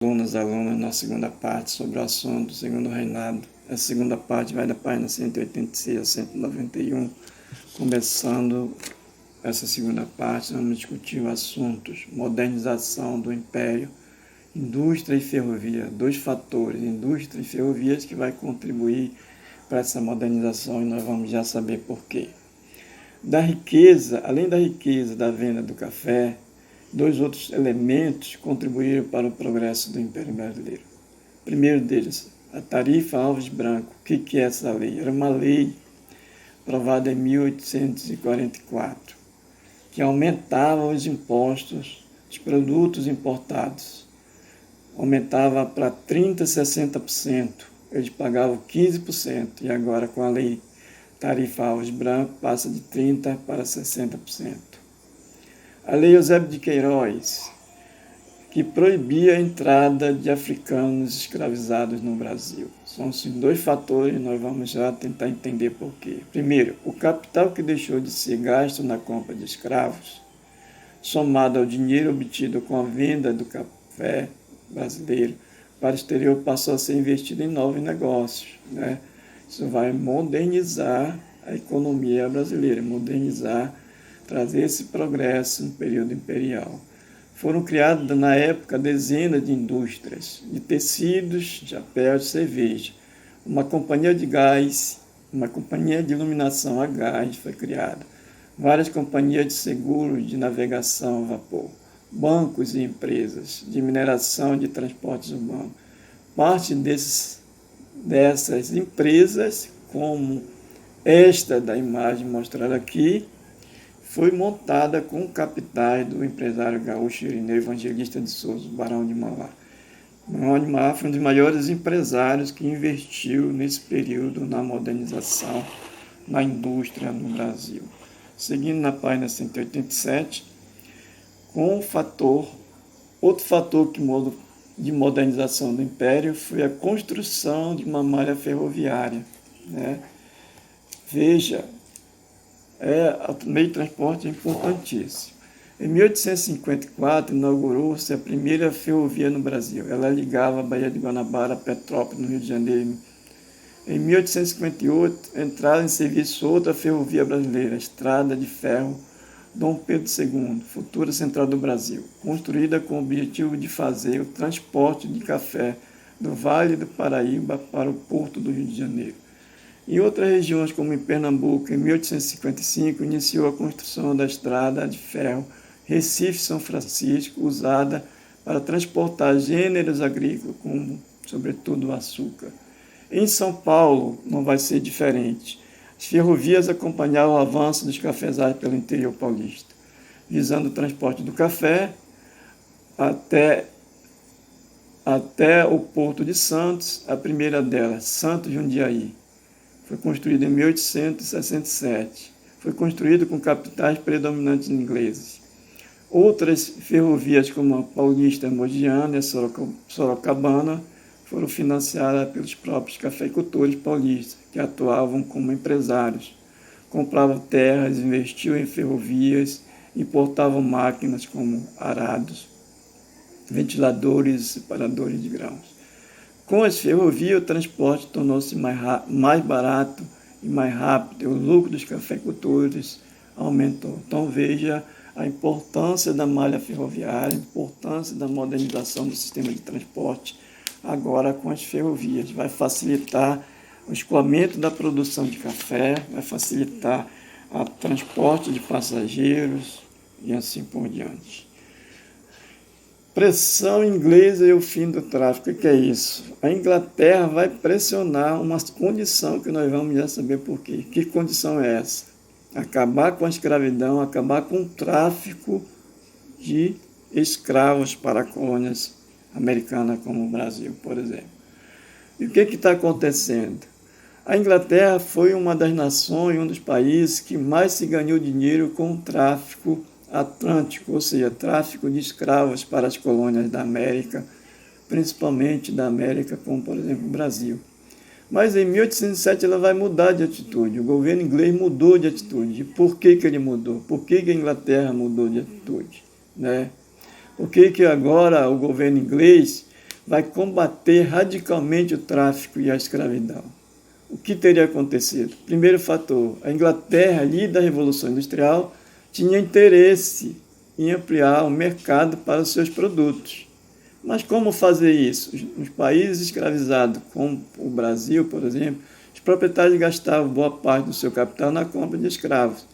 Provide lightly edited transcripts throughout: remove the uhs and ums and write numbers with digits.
Alunos, na segunda parte sobre o assunto do Segundo Reinado. A segunda parte vai da página 186 a 191. Começando essa segunda parte, vamos discutir os assuntos: modernização do Império, indústria e ferrovia. Dois fatores, indústria e ferrovias, que vai contribuir para essa modernização, e nós vamos já saber por quê. Da riqueza, além da riqueza da venda do café, dois outros elementos contribuíram para o progresso do Império Brasileiro. O primeiro deles, a Tarifa Alves Branco. O que é essa lei? Era uma lei aprovada em 1844, que aumentava os impostos dos produtos importados. Aumentava para 30% a 60%. Eles pagavam 15%, e agora com a lei Tarifa Alves Branco passa de 30% para 60%. A Lei Eusébio de Queiroz, que proibia a entrada de africanos escravizados no Brasil. São esses dois fatores, nós vamos já tentar entender por quê. Primeiro, o capital que deixou de ser gasto na compra de escravos, somado ao dinheiro obtido com a venda do café brasileiro para o exterior, passou a ser investido em novos negócios, né? Isso vai modernizar a economia brasileira, trazer esse progresso no período imperial. Foram criadas, na época, dezenas de indústrias, de tecidos, chapéus, cerveja. Uma companhia de gás, uma companhia de iluminação a gás foi criada. Várias companhias de seguro, de navegação a vapor. Bancos e empresas de mineração e de transportes urbanos. Parte dessas empresas, como esta da imagem mostrada aqui, foi montada com capitais do empresário gaúcho Irineu Evangelista de Souza, Barão de Mauá. Barão de Mauá foi um dos maiores empresários que investiu nesse período na modernização, na indústria no Brasil. Seguindo na página 187, outro fator de modernização do Império foi a construção de uma malha ferroviária, né? Veja, o meio de transporte é importantíssimo. Em 1854, inaugurou-se a primeira ferrovia no Brasil. Ela ligava a Baía de Guanabara a Petrópolis, no Rio de Janeiro. Em 1858, entrava em serviço outra ferrovia brasileira, a Estrada de Ferro Dom Pedro II, futura central do Brasil, construída com o objetivo de fazer o transporte de café do Vale do Paraíba para o Porto do Rio de Janeiro. Em outras regiões, como em Pernambuco, em 1855, iniciou a construção da Estrada de Ferro Recife-São Francisco, usada para transportar gêneros agrícolas, como, sobretudo, o açúcar. Em São Paulo, não vai ser diferente. As ferrovias acompanhavam o avanço dos cafezais pelo interior paulista, visando o transporte do café até o Porto de Santos, a primeira delas, Santos Jundiaí. Foi construído em 1867. Foi construído com capitais predominantes ingleses. Outras ferrovias, como a Paulista, Mogiana e a Sorocabana, foram financiadas pelos próprios cafeicultores paulistas, que atuavam como empresários. Compravam terras, investiam em ferrovias, importavam máquinas como arados, ventiladores e separadores de grãos. Com as ferrovias, o transporte tornou-se mais barato e mais rápido, e o lucro dos cafeicultores aumentou. Então, veja a importância da malha ferroviária, a importância da modernização do sistema de transporte, agora com as ferrovias. Vai facilitar o escoamento da produção de café, vai facilitar o transporte de passageiros e assim por diante. Pressão inglesa e o fim do tráfico. O que é isso? A Inglaterra vai pressionar uma condição que nós vamos já saber por quê. Que condição é essa? Acabar com a escravidão, acabar com o tráfico de escravos para colônias americanas como o Brasil, por exemplo. E o que está acontecendo? A Inglaterra foi uma das nações, um dos países que mais se ganhou dinheiro com o tráfico atlântico, ou seja, tráfico de escravos para as colônias da América, principalmente da América, como por exemplo o Brasil. Mas em 1807 ela vai mudar de atitude, o governo inglês mudou de atitude. E por que ele mudou? Por que a Inglaterra mudou de atitude, né? Por que agora o governo inglês vai combater radicalmente o tráfico e a escravidão. O que teria acontecido? Primeiro fator, a Inglaterra, líder da Revolução Industrial, tinha interesse em ampliar o mercado para os seus produtos. Mas como fazer isso? Nos países escravizados, como o Brasil, por exemplo, os proprietários gastavam boa parte do seu capital na compra de escravos.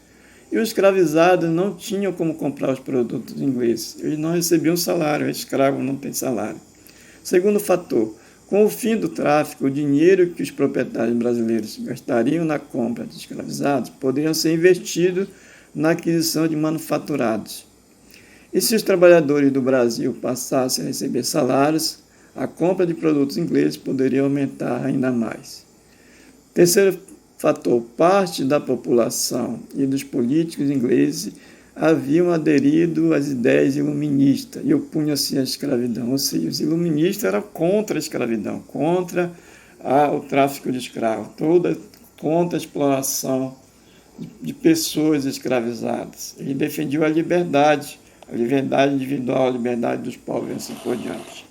E os escravizados não tinham como comprar os produtos ingleses. Eles não recebiam salário, escravo não tem salário. Segundo fator, com o fim do tráfico, o dinheiro que os proprietários brasileiros gastariam na compra de escravizados poderia ser investido na aquisição de manufaturados. E se os trabalhadores do Brasil passassem a receber salários, a compra de produtos ingleses poderia aumentar ainda mais. Terceiro fator, parte da população e dos políticos ingleses haviam aderido às ideias iluministas e opunham-se à escravidão. Ou seja, os iluministas eram contra a escravidão, contra o tráfico de escravos, contra a exploração de pessoas escravizadas. Eles defendiam a liberdade individual, a liberdade dos povos e assim por diante.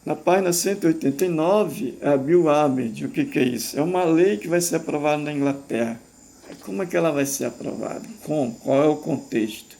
Na página 189, a Bill Arbeit, o que é isso? É uma lei que vai ser aprovada na Inglaterra. Como é que ela vai ser aprovada? Qual é o contexto?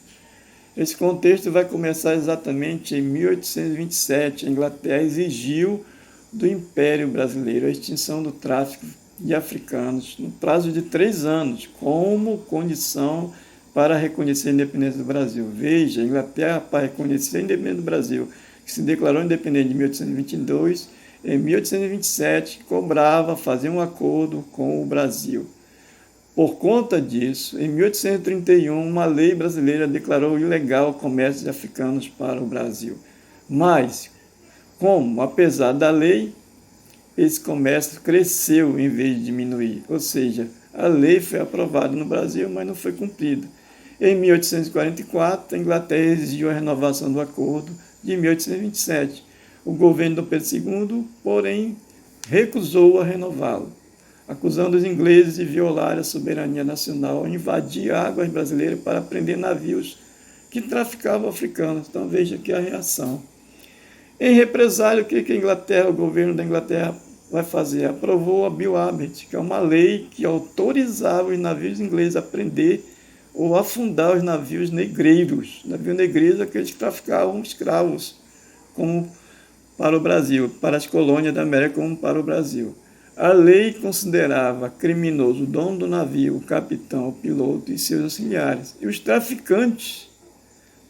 Esse contexto vai começar exatamente em 1827. A Inglaterra exigiu do Império Brasileiro a extinção do tráfico de africanos no prazo de 3 anos, como condição para reconhecer a independência do Brasil. Veja, a Inglaterra, para reconhecer a independência do Brasil, que se declarou independente em 1822, em 1827 fazia um acordo com o Brasil. Por conta disso, em 1831, uma lei brasileira declarou ilegal o comércio de africanos para o Brasil. Mas, apesar da lei, esse comércio cresceu em vez de diminuir. Ou seja, a lei foi aprovada no Brasil, mas não foi cumprida. Em 1844, a Inglaterra exigiu a renovação do acordo de 1827. O governo do Pedro II, porém, recusou a renová-lo, acusando os ingleses de violar a soberania nacional, invadir águas brasileiras para prender navios que traficavam africanos. Então veja aqui a reação. Em represália, o que o governo da Inglaterra vai fazer? Aprovou a Bill Arbeit, que é uma lei que autorizava os navios ingleses a prender ou afundar os navios negreiros. Navios negreiros, aqueles que traficavam escravos, como para o Brasil, para as colônias da América, como para o Brasil. A lei considerava criminoso o dono do navio, o capitão, o piloto e seus auxiliares. E os traficantes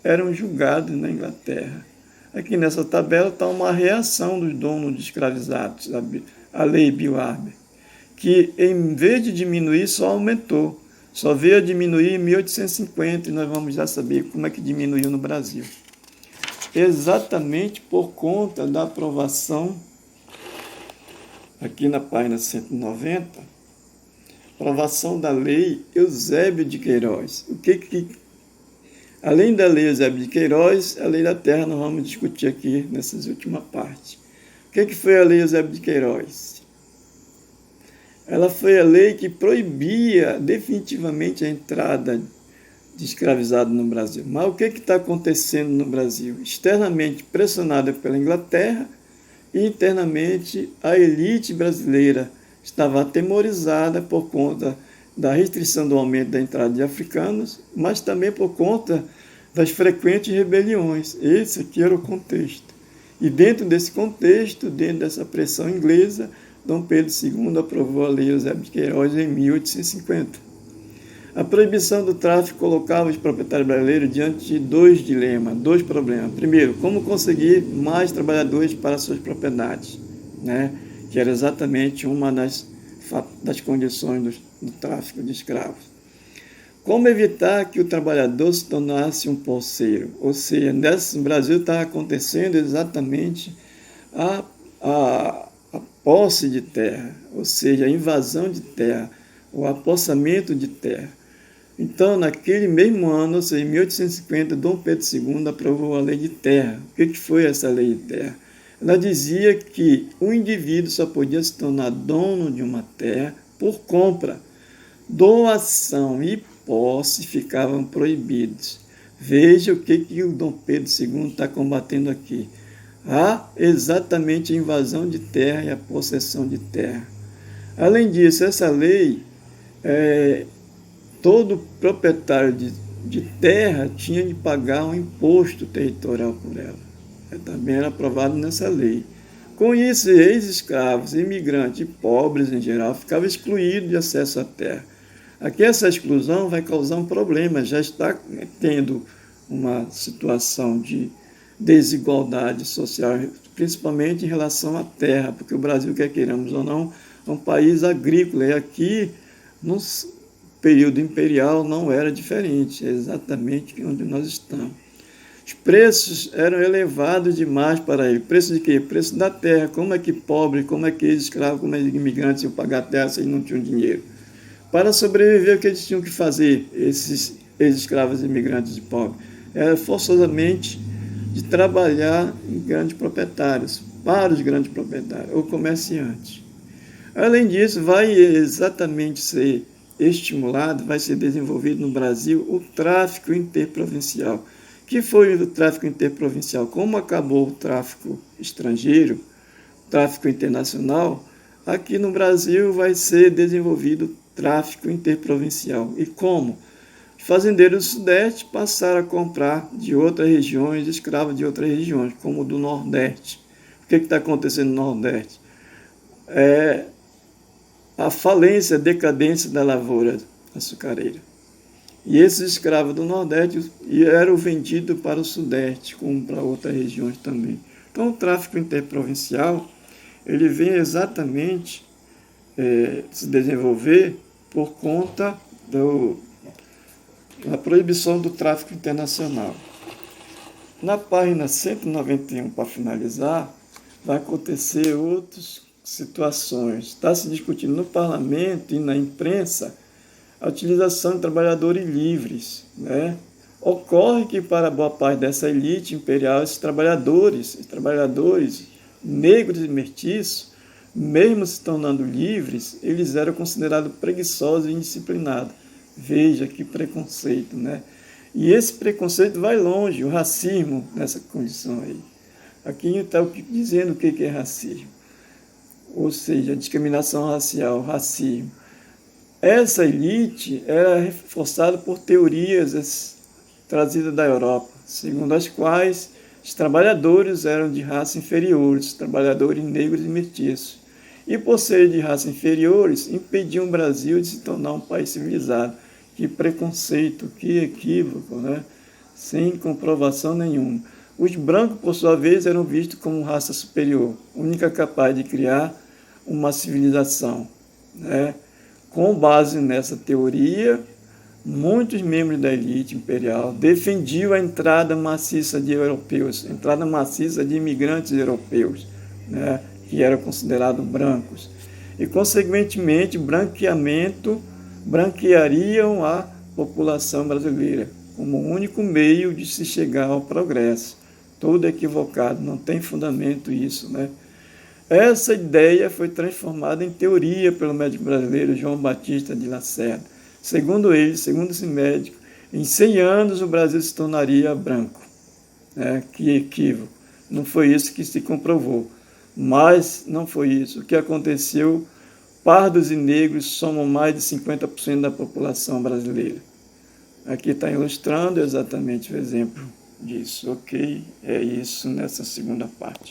eram julgados na Inglaterra. Aqui nessa tabela está uma reação dos donos de escravizados, a lei Bill Arbeit, que em vez de diminuir, só aumentou. Só veio a diminuir em 1850 e nós vamos já saber como é que diminuiu no Brasil. Exatamente por conta da aprovação, aqui na página 190, aprovação da lei Eusébio de Queiroz. Além da lei Eusébio de Queiroz, a lei da terra nós vamos discutir aqui nessas últimas partes. O que foi a lei Eusébio de Queiroz? Ela foi a lei que proibia definitivamente a entrada de escravizados no Brasil. Mas o que está acontecendo no Brasil? Externamente pressionada pela Inglaterra e internamente a elite brasileira estava atemorizada por conta da restrição do aumento da entrada de africanos, mas também por conta das frequentes rebeliões. Esse aqui era o contexto. E dentro desse contexto, dentro dessa pressão inglesa, Dom Pedro II aprovou a lei Eusébio de Queiroz em 1850. A proibição do tráfico colocava os proprietários brasileiros diante de 2 dilemas, 2 problemas. Primeiro, como conseguir mais trabalhadores para suas propriedades, que era exatamente uma das condições do tráfico de escravos. Como evitar que o trabalhador se tornasse um posseiro? Ou seja, no Brasil está acontecendo exatamente a posse de terra, ou seja, a invasão de terra, o apossamento de terra. Então, naquele mesmo ano, ou seja, em 1850, Dom Pedro II aprovou a lei de terra. O que foi essa lei de terra? Ela dizia que o indivíduo só podia se tornar dono de uma terra por compra. Doação e posse ficavam proibidos. Veja o que o Dom Pedro II está combatendo aqui. há exatamente a invasão de terra e a possessão de terra. Além disso, essa lei, todo proprietário de terra tinha de pagar um imposto territorial por ela. Também era aprovado nessa lei. Com isso, ex-escravos, imigrantes e pobres em geral ficavam excluídos de acesso à terra. Aqui essa exclusão vai causar um problema, já está tendo uma situação de desigualdade social, principalmente em relação à terra, porque o Brasil, quer queiramos ou não, é um país agrícola, e aqui, no período imperial, não era diferente, é exatamente onde nós estamos. Os preços eram elevados demais para ele. Preço de quê? Preço da terra. Como é que pobre, como é que ex-escravo, como é que imigrantes iam pagar terra se eles não tinham dinheiro? Para sobreviver, o que eles tinham que fazer, esses ex-escravos, imigrantes e pobres? Era forçosamente de trabalhar em grandes proprietários, para os grandes proprietários, ou comerciantes. Além disso, vai exatamente ser estimulado, vai ser desenvolvido no Brasil o tráfico interprovincial. Que foi o tráfico interprovincial? Como acabou o tráfico estrangeiro, o tráfico internacional, aqui no Brasil vai ser desenvolvido o tráfico interprovincial. E como? Os fazendeiros do Sudeste passaram a comprar de outras regiões, escravos de outras regiões, como o do Nordeste. O que está acontecendo no Nordeste? A falência, a decadência da lavoura açucareira. E esses escravos do Nordeste eram vendidos para o Sudeste, como para outras regiões também. Então, o tráfico interprovincial, ele vem exatamente se desenvolver por conta da proibição do tráfico internacional. Na página 191, para finalizar, vai acontecer outras situações. Está se discutindo no parlamento e na imprensa a utilização de trabalhadores livres. Ocorre que, para boa parte dessa elite imperial, esses trabalhadores negros e mestiços, mesmo se tornando livres, eles eram considerados preguiçosos e indisciplinados. Veja que preconceito, E esse preconceito vai longe, o racismo nessa condição aí. Aqui está dizendo o que é racismo. Ou seja, a discriminação racial, racismo. Essa elite era reforçada por teorias trazidas da Europa, segundo as quais os trabalhadores eram de raça inferiores, trabalhadores negros e mestiços. E por serem de raça inferiores, impediam o Brasil de se tornar um país civilizado. Que preconceito, que equívoco, Sem comprovação nenhuma. Os brancos, por sua vez, eram vistos como raça superior, única capaz de criar uma civilização, Com base nessa teoria, muitos membros da elite imperial defendiam a entrada maciça de europeus, entrada maciça de imigrantes europeus, que eram considerados brancos. E, consequentemente, branqueariam a população brasileira como o único meio de se chegar ao progresso. Todo equivocado, não tem fundamento isso, Essa ideia foi transformada em teoria pelo médico brasileiro João Batista de Lacerda. Segundo esse médico, em 100 anos o Brasil se tornaria branco. Que equívoco. Não foi isso que se comprovou. Mas não foi isso. O que aconteceu, pardos e negros somam mais de 50% da população brasileira. Aqui está ilustrando exatamente o exemplo disso. Ok? É isso nessa segunda parte.